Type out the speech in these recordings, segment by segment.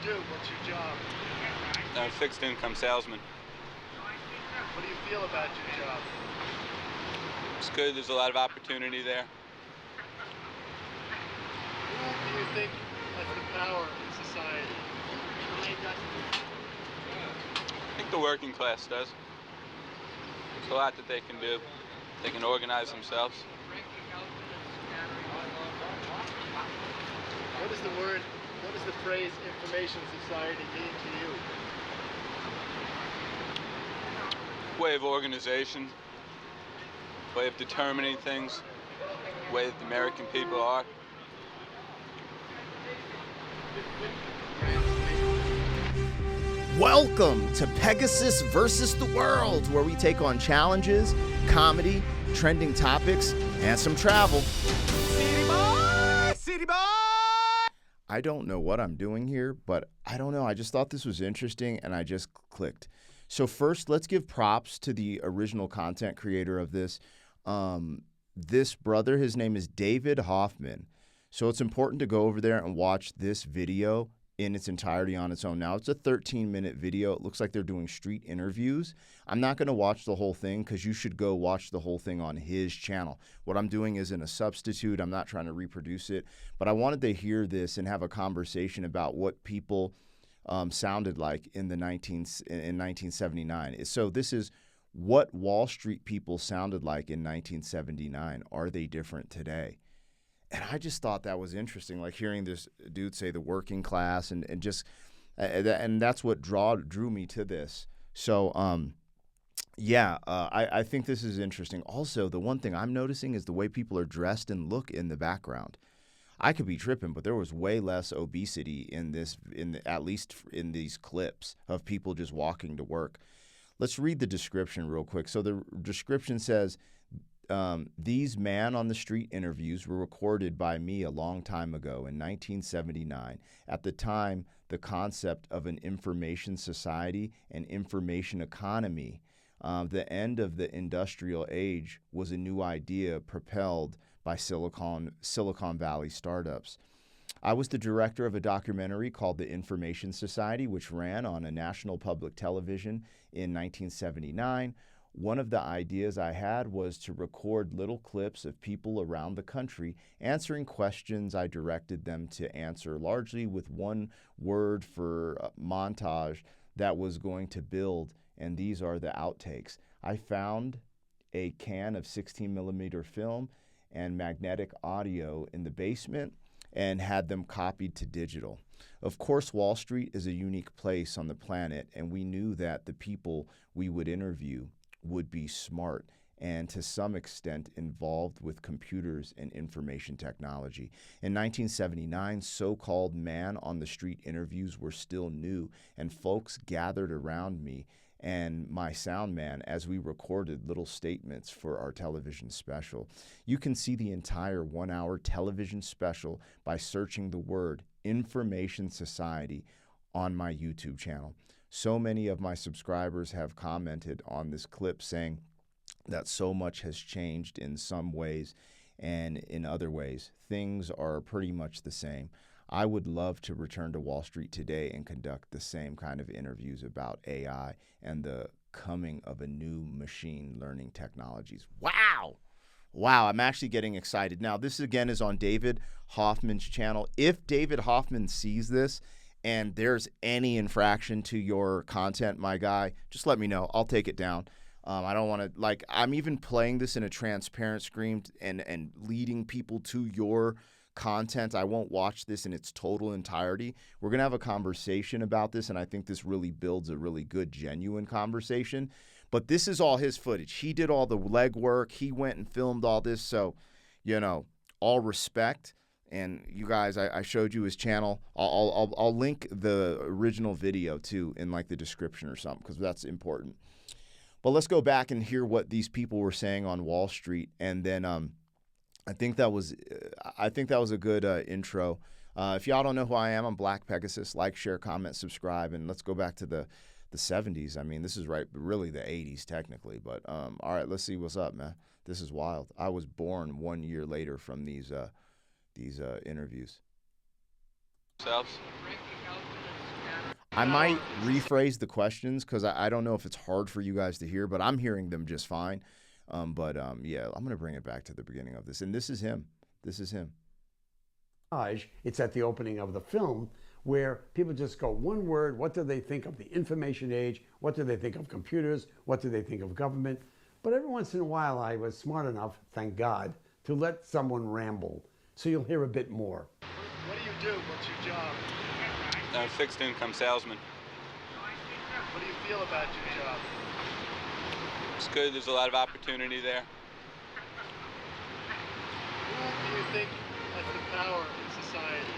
do? What's your job? Fixed income salesman. What do you feel about your job? It's good. There's a lot of opportunity there. Who do you think has the power in society? I think the working class does. There's a lot that they can do. They can organize themselves. What does the phrase information society mean to you? Way of organization, way of determining things, way that the American people are. Welcome to Pegasus versus the World, where we take on challenges, comedy, trending topics, and some travel. City boy! City boy! I don't know what I'm doing here, but I don't know. I just thought this was interesting, and I just clicked. So first, let's give props to the original content creator of this. This brother, his name is David Hoffman. So it's important to go over there and watch this video in its entirety on its own. Now, it's a 13-minute video. It looks like they're doing street interviews. I'm not going to watch the whole thing because you should go watch the whole thing on his channel. What I'm doing isn't a substitute. I'm not trying to reproduce it. But I wanted to hear this and have a conversation about what people sounded like in 1979. So this is what Wall Street people sounded like in 1979. Are they different today? And I just thought that was interesting, like hearing this dude say the working class and and that's what drew me to this. So, I think this is interesting. Also, the one thing I'm noticing is the way people are dressed and look in the background. I could be tripping, but there was way less obesity at least in these clips of people just walking to work. Let's read the description real quick. So the description says, these man-on-the-street interviews were recorded by me a long time ago in 1979. At the time, the concept of an information society and information economy, the end of the industrial age, was a new idea propelled by Silicon Valley startups. I was the director of a documentary called The Information Society, which ran on a national public television in 1979. One of the ideas I had was to record little clips of people around the country answering questions I directed them to answer, largely with one word for montage that was going to build, and these are the outtakes. I found a can of 16 millimeter film and magnetic audio in the basement and had them copied to digital. Of course, Wall Street is a unique place on the planet, and we knew that the people we would interview would be smart and to some extent involved with computers and information technology. In 1979, so-called man-on-the-street interviews were still new, and folks gathered around me and my sound man as we recorded little statements for our television special. You can see the entire 1-hour television special by searching the word Information Society on my YouTube channel. So many of my subscribers have commented on this clip saying that so much has changed in some ways, and in other ways, things are pretty much the same. I would love to return to Wall Street today and conduct the same kind of interviews about AI and the coming of a new machine learning technologies. Wow! Wow, I'm actually getting excited. Now, this again is on David Hoffman's channel. If David Hoffman sees this and there's any infraction to your content, my guy, just let me know. I'll take it down. I don't want to, I'm even playing this in a transparent screen and leading people to your content. I won't watch this in its total entirety. We're going to have a conversation about this, and I think this really builds a really good, genuine conversation. But this is all his footage. He did all the legwork. He went and filmed all this. So, all respect. And you guys, I showed you his channel. I'll link the original video too in the description or something, because that's important. But let's go back and hear what these people were saying on Wall Street, and then I think that was a good intro. If y'all don't know who I am, I'm Black Pegasus. Like, share, comment, subscribe, and let's go back to the 70s. I mean, this is really the 80s technically. But all right, let's see what's up, man. This is wild. I was born 1 year later from these interviews. Selves. I might rephrase the questions because I don't know if it's hard for you guys to hear, but I'm hearing them just fine. Yeah, I'm going to bring it back to the beginning of this. And this is him. This is him. It's at the opening of the film where people just go one word. What do they think of the information age? What do they think of computers? What do they think of government? But every once in a while, I was smart enough, thank God, to let someone ramble. So you'll hear a bit more. What do you do? What's your job? Fixed income salesman. What do you feel about your job? It's good. There's a lot of opportunity there. Who do you think has the power in society?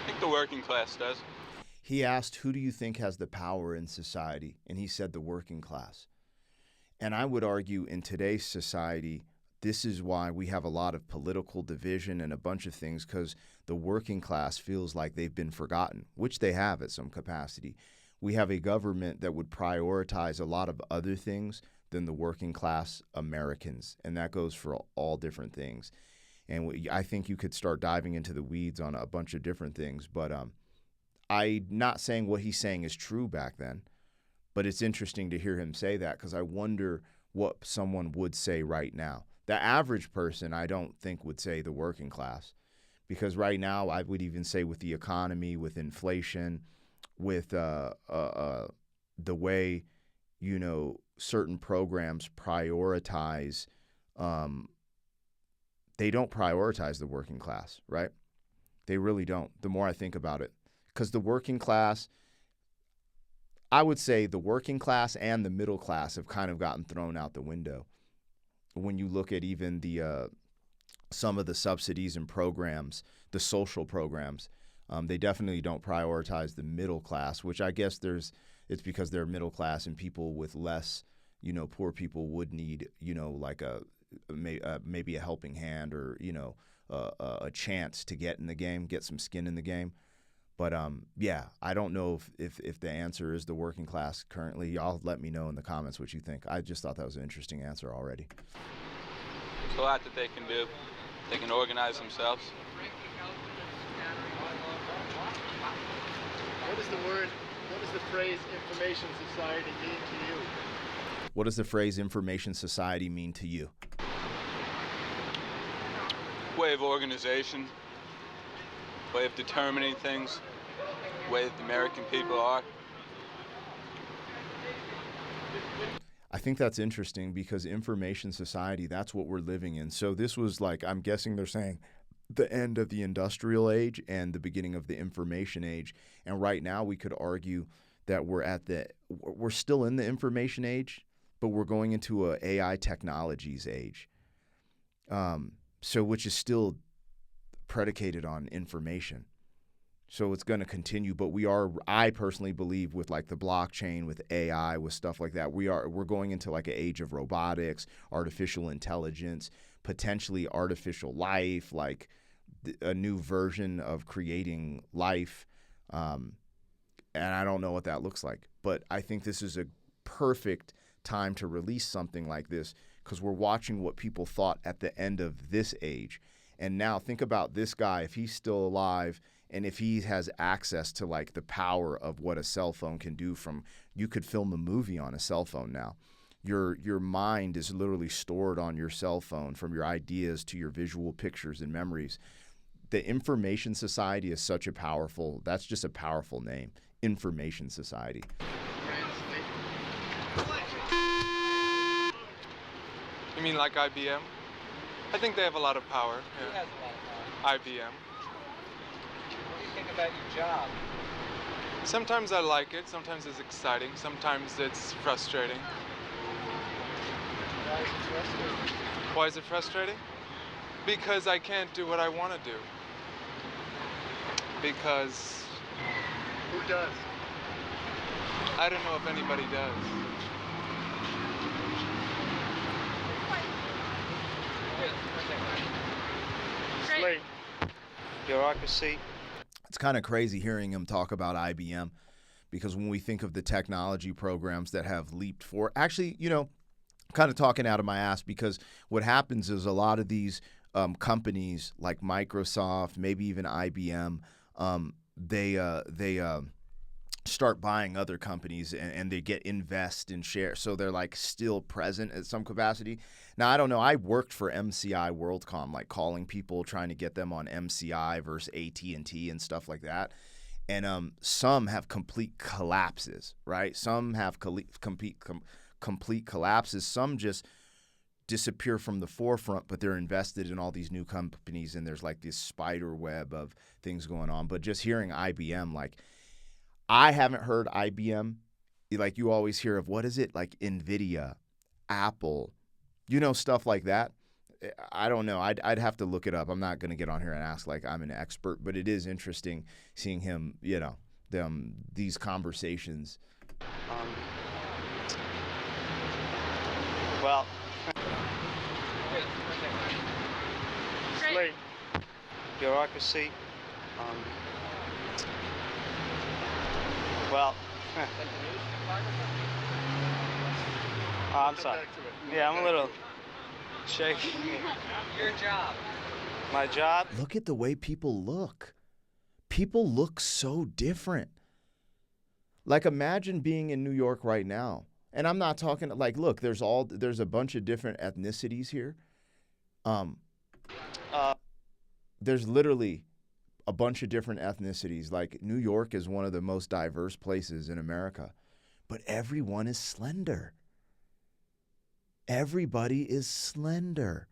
I think the working class does. He asked, who do you think has the power in society? And he said the working class. And I would argue in today's society, this is why we have a lot of political division and a bunch of things, because the working class feels like they've been forgotten, which they have at some capacity. We have a government that would prioritize a lot of other things than the working class Americans, and that goes for all different things. And I think you could start diving into the weeds on a bunch of different things, but I'm not saying what he's saying is true back then, but it's interesting to hear him say that because I wonder what someone would say right now. The average person, I don't think, would say the working class, because right now I would even say with the economy, with inflation, with the way, certain programs prioritize, they don't prioritize the working class, right? They really don't, the more I think about it. Because the working class, I would say the working class and the middle class have kind of gotten thrown out the window. When you look at even the some of the subsidies and programs, the social programs, they definitely don't prioritize the middle class, which I guess it's because they're middle class and people with less, poor people would need, like maybe a helping hand or, a chance to get in the game, get some skin in the game. But yeah, I don't know if the answer is the working class currently. Y'all let me know in the comments what you think. I just thought that was an interesting answer already. There's a lot that they can do. They can organize themselves. What does the phrase information society mean to you? What does the phrase information society mean to you? Way of organization. Way of determining things, way that the American people are. I think that's interesting because information society, that's what we're living in. So this was like, I'm guessing they're saying the end of the industrial age and the beginning of the information age. And right now we could argue that we're still in the information age, but we're going into a AI technologies age. So which is still predicated on information. So it's going to continue, but I personally believe with like the blockchain, with AI, with stuff like that, we're going into like an age of robotics, artificial intelligence, potentially artificial life, like a new version of creating life. And I don't know what that looks like, but I think this is a perfect time to release something like this because we're watching what people thought at the end of this age. And now think about this guy, if he's still alive and if he has access to like the power of what a cell phone can do you could film a movie on a cell phone now. Your mind is literally stored on your cell phone from your ideas to your visual pictures and memories. The information society is that's just a powerful name. Information society. You mean like IBM? I think they have a lot of power. Who Yeah. has a lot of power? IBM. What do you think about your job? Sometimes I like it, sometimes it's exciting, sometimes it's frustrating. Why is it frustrating? Why is it frustrating? Because I can't do what I want to do. Because Who does? I don't know if anybody does. Slate. Bureaucracy. It's kind of crazy hearing him talk about IBM because when we think of the technology programs that have leaped forward, actually, kind of talking out of my ass because what happens is a lot of these companies like Microsoft, maybe even IBM, they start buying other companies and they invest in shares, so they're like still present at some capacity. Now I don't know. I worked for MCI WorldCom, like calling people, trying to get them on MCI versus AT&T and stuff like that. And some have complete collapses, right? Some have complete collapses. Some just disappear from the forefront, but they're invested in all these new companies, and there's like this spider web of things going on. But just hearing IBM, like, I haven't heard IBM, like you always hear of, what is it, like NVIDIA, Apple, stuff like that. I don't know. I'd have to look it up. I'm not going to get on here and ask like I'm an expert, but it is interesting seeing him, these conversations. Well, Slate. bureaucracy. Well, I'm Come sorry. back to it. Yeah, I'm a little shaky. Your job. My job? Look at the way people look. People look so different. Like, imagine being in New York right now. And I'm not talking like, look, there's a bunch of different ethnicities here. There's literally a bunch of different ethnicities. Like, New York is one of the most diverse places in America, but everyone is slender. Everybody is slender.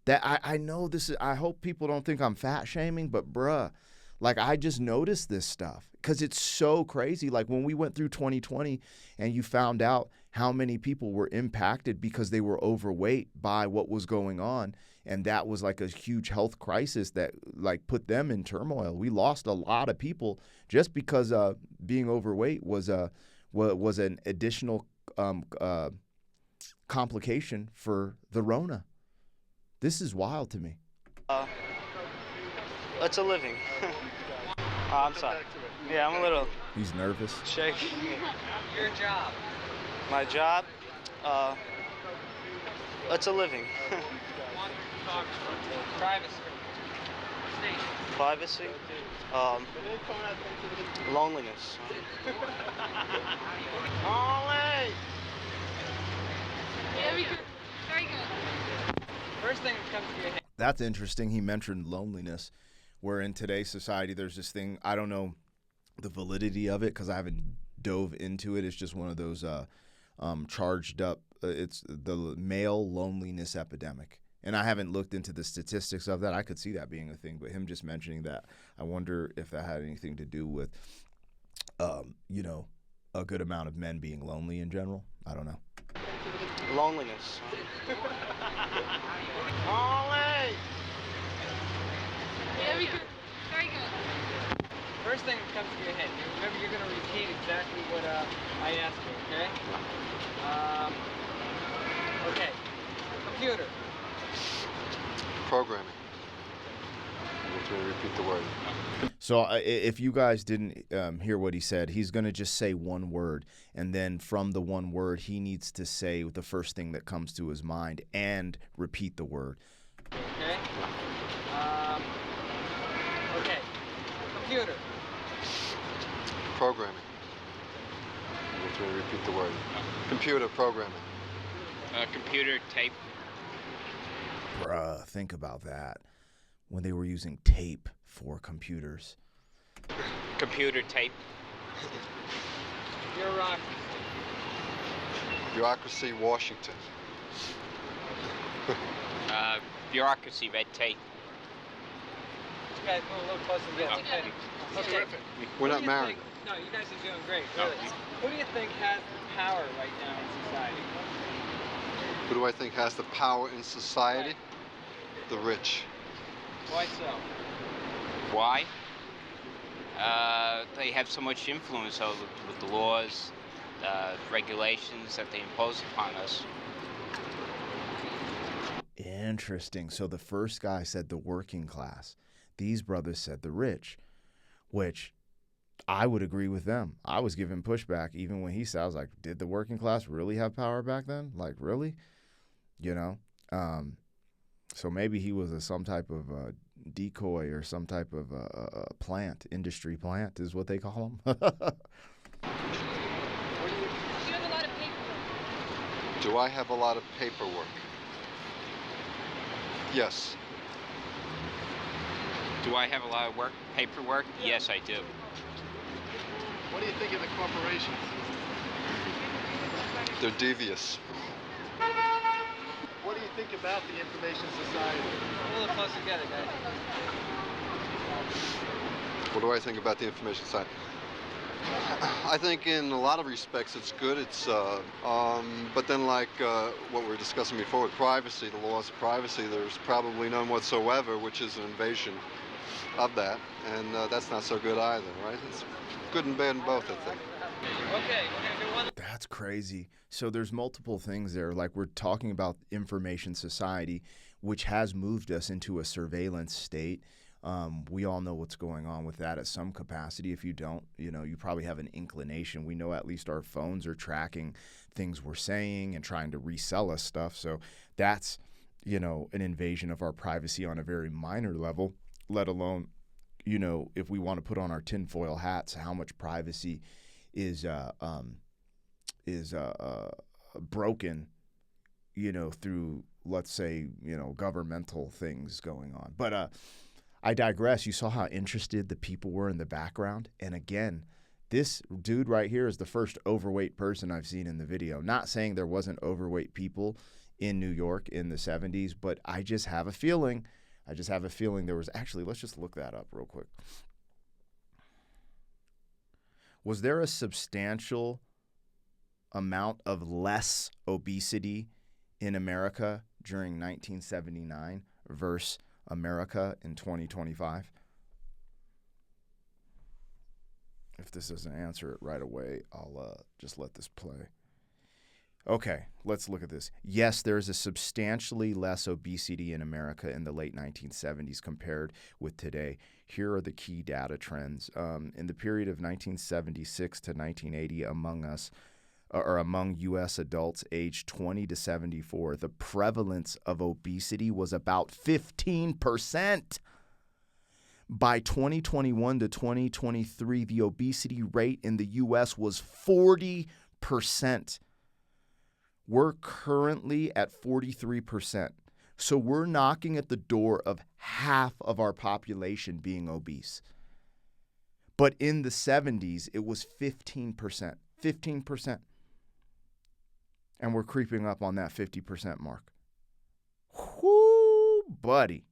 That I know this is, I hope people don't think I'm fat shaming, but bruh, like, I just noticed this stuff because it's so crazy. Like, when we went through 2020 and you found out how many people were impacted because they were overweight by what was going on, and that was like a huge health crisis that like put them in turmoil. We lost a lot of people just because being overweight was an additional complication for the Rona. This is wild to me. It's a living. I'm sorry. Back to it. Yeah, I'm a little He's nervous. shaky. Your job. My job? It's a living. Privacy. Privacy? Loneliness. Ollie! Very good. Very good. First thing that comes to your head. That's interesting. He mentioned loneliness, where in today's society there's this thing, I don't know the validity of it because I haven't dove into it. It's just one of those charged up, it's the male loneliness epidemic. And I haven't looked into the statistics of that. I could see that being a thing, but him just mentioning that, I wonder if that had anything to do with, a good amount of men being lonely in general. I don't know. Loneliness. Ollie! Very good. Very good. First thing that comes to your head. Remember, you're going to repeat exactly what I asked you, okay? Okay. Computer. Programming. I'm going to repeat the word. So if you guys didn't hear what he said, he's going to just say one word, and then from the one word, he needs to say the first thing that comes to his mind and repeat the word. Okay. Okay. Computer. Programming. I'm going to repeat the word. Computer programming. Computer tape. Bruh, think about that. When they were using tape for computers. Computer tape. Bureaucracy. Bureaucracy, Washington. Bureaucracy, red tape. You guys move a little closer together. Okay. Okay. Terrific. We're Who not do you married. think- No, you guys are doing great, really. Who do you think has the power right now in society? Who do I think has the power in society? The rich. Why so? Why? They have so much influence over with the laws, regulations that they impose upon us. Interesting. So the first guy said the working class. These brothers said the rich, which I would agree with them. I was giving pushback even when he said, I was like, did the working class really have power back then? Like, really? So maybe he was some type of decoy or some type of plant, industry plant is what they call them. Do you have a lot of paperwork? Do I have a lot of paperwork? Yes. Do I have a lot of paperwork? Yes, I do. What do you think of the corporations? They're devious. What do you think about the information society? A little closer together, guys. What do I think about the information side? I think in a lot of respects it's good. But then like what we were discussing before with privacy, the laws of privacy, there's probably none whatsoever, which is an invasion of that, and that's not so good either, right? It's good and bad in both, I think. Okay, we're gonna do one. That's crazy. So there's multiple things there. Like we're talking about information society, which has moved us into a surveillance state. We all know what's going on with that at some capacity. If you don't, you probably have an inclination. We know at least our phones are tracking things we're saying and trying to resell us stuff. So that's, an invasion of our privacy on a very minor level, let alone, if we want to put on our tinfoil hats, how much privacy is broken, through, let's say, governmental things going on. But I digress. You saw how interested the people were in the background. And again, this dude right here is the first overweight person I've seen in the video. Not saying there wasn't overweight people in New York in the 70s, but I just have a feeling there was actually, let's just look that up real quick. Was there a substantial amount of less obesity in America during 1979 versus America in 2025? If this doesn't answer it right away, I'll just let this play. Okay, let's look at this. Yes, there is a substantially less obesity in America in the late 1970s compared with today. Here are the key data trends. In the period of 1976 to 1980 among U.S. adults aged 20 to 74, the prevalence of obesity was about 15%. By 2021 to 2023, the obesity rate in the U.S. was 40%. We're currently at 43%. So we're knocking at the door of half of our population being obese. But in the 70s, it was 15%. 15%. And we're creeping up on that 50% mark. Whoo, buddy.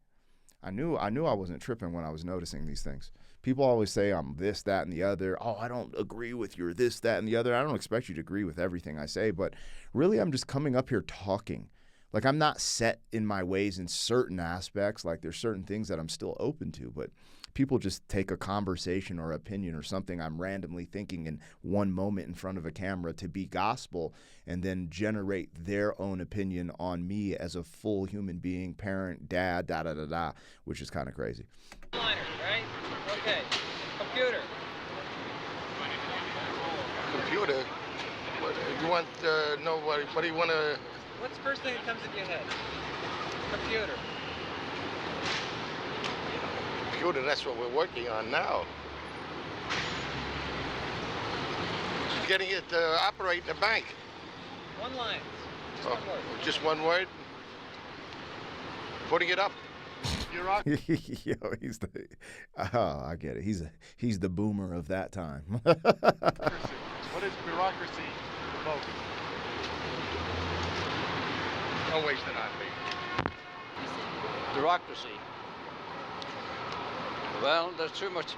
I knew I wasn't tripping when I was noticing these things. People always say I'm this, that, and the other. Oh, I don't agree with your this, that, and the other. I don't expect you to agree with everything I say, but really I'm just coming up here talking. Like I'm not set in my ways in certain aspects. Like there's certain things that I'm still open to, but people just take a conversation or opinion or something I'm randomly thinking in one moment in front of a camera to be gospel and then generate their own opinion on me as a full human being, parent, dad, da-da-da-da, which is kind of crazy. Liner, right? Okay. Computer. Computer? What, you want to know what do you want to... What's the first thing that comes into your head? Computer. Computer, that's what we're working on now. Getting it to operate in the bank. One line. Just one word. Just one word? Putting it up. Yo, I get it. He's the boomer of that time. What is bureaucracy about? Don't waste it on me. Bureaucracy. Well, there's too much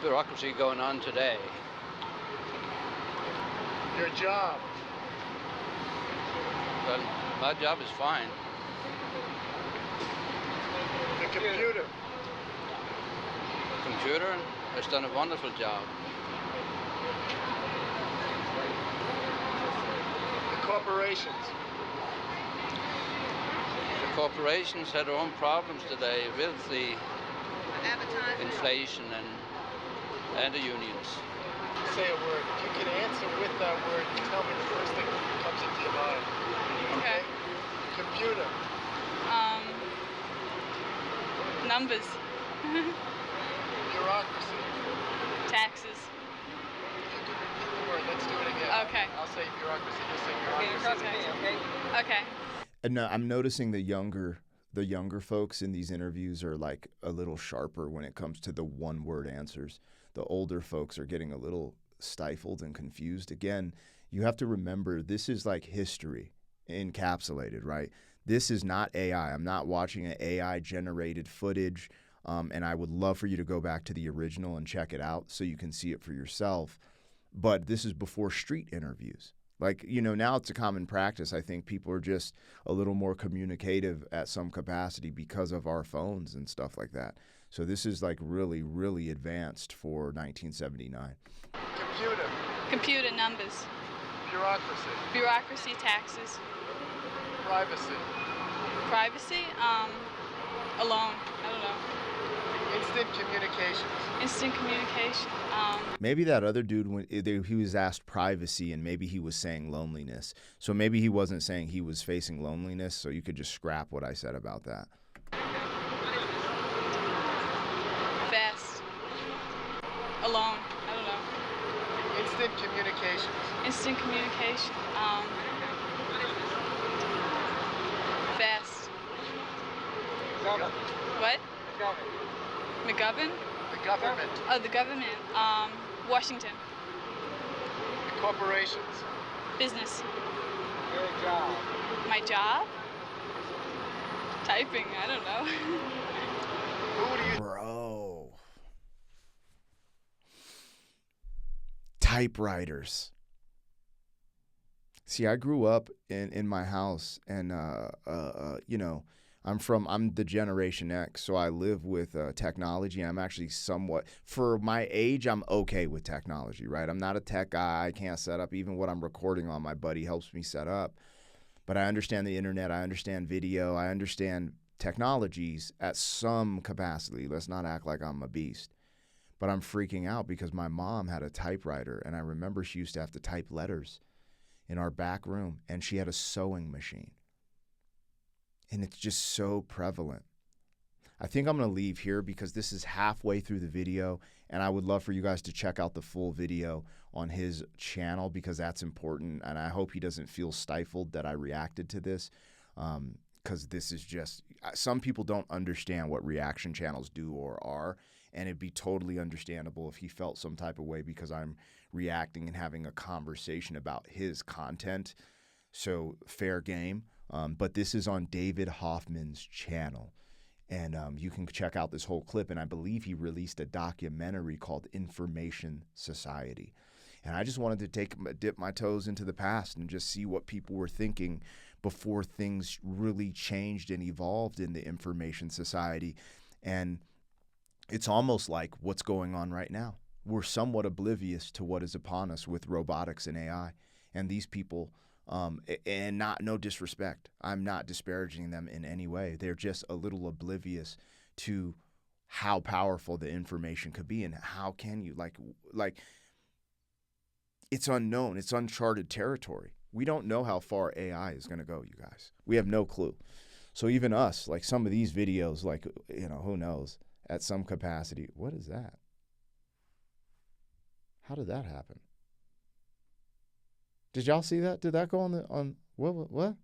bureaucracy going on today. Your job. Well, my job is fine. The computer. The computer has done a wonderful job. The corporations. The corporations had their own problems today with the inflation and the unions. Say a word. If you can answer with that word, you tell me the first thing that comes into your mind. Okay? Computer. Numbers. Bureaucracy. Taxes. If you could repeat the word, let's do it again. Okay. I'll say bureaucracy, you'll say Okay, bureaucracy. trust me, okay? Okay. And I'm noticing the younger folks in these interviews are like a little sharper when it comes to the one-word answers. The older folks are getting a little stifled and confused. Again, you have to remember this is like history encapsulated, right? This is not AI. I'm not watching an AI-generated footage, and I would love for you to go back to the original and check it out so you can see it for yourself. But this is before street interviews. Like, now it's a common practice. I think people are just a little more communicative at some capacity because of our phones and stuff like that. So this is like really, really advanced for 1979. Computer. Computer. Numbers. Bureaucracy. Bureaucracy. Taxes. Privacy. Privacy. Alone. I don't know. Instant communications. Instant communication. Maybe that other dude, when he was asked privacy, and maybe he was saying loneliness. So maybe he wasn't saying he was facing loneliness, so you could just scrap what I said about that. Fast. Alone. I don't know. Instant communications. Instant communication. Fast. Government. What? Government. McGovern? The government. Oh, the government. Washington. The corporations. Business. Your job. My job? Typing. I don't know. Who do you... Bro. Typewriters. See, I grew up in my house, and I'm the Generation X, so I live with technology. I'm actually somewhat, for my age, I'm okay with technology, right? I'm not a tech guy. I can't set up even what I'm recording on. My buddy helps me set up. But I understand the internet. I understand video. I understand technologies at some capacity. Let's not act like I'm a beast. But I'm freaking out because my mom had a typewriter, and I remember she used to have to type letters in our back room, and she had a sewing machine. And it's just so prevalent. I think I'm going to leave here because this is halfway through the video, and I would love for you guys to check out the full video on his channel because that's important, and I hope he doesn't feel stifled that I reacted to this because this is just, some people don't understand what reaction channels do or are, and it'd be totally understandable if he felt some type of way because I'm reacting and having a conversation about his content. So fair game. But this is on David Hoffman's channel, and you can check out this whole clip, and I believe he released a documentary called Information Society. And I just wanted to dip my toes into the past and just see what people were thinking before things really changed and evolved in the Information Society. And it's almost like what's going on right now. We're somewhat oblivious to what is upon us with robotics and AI, and these people... and no disrespect. I'm not disparaging them in any way. They're just a little oblivious to how powerful the information could be, and how can you like it's unknown. It's uncharted territory. We don't know how far AI is going to go, you guys. We have no clue. So even us, like some of these videos, like, who knows, at some capacity. What is that? How did that happen? Did y'all see that? Did that go on what?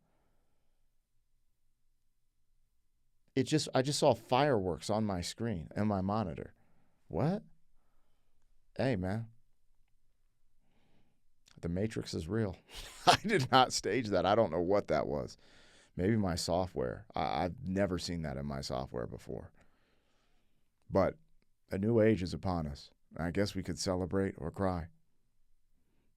I just saw fireworks on my screen and my monitor. What? Hey, man. The Matrix is real. I did not stage that. I don't know what that was. Maybe my software. I've never seen that in my software before. But a new age is upon us. I guess we could celebrate or cry.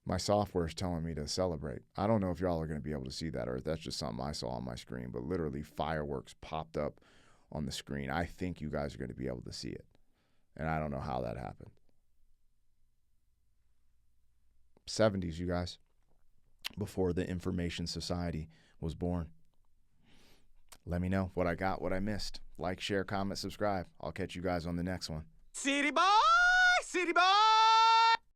My software is telling me to celebrate. I don't know if y'all are going to be able to see that, or if that's just something I saw on my screen, but literally fireworks popped up on the screen. I think you guys are going to be able to see it, and I don't know how that happened. 70s, you guys, before the Information Society was born. Let me know what I got, what I missed. Like, share, comment, subscribe. I'll catch you guys on the next one. City boy! City boy!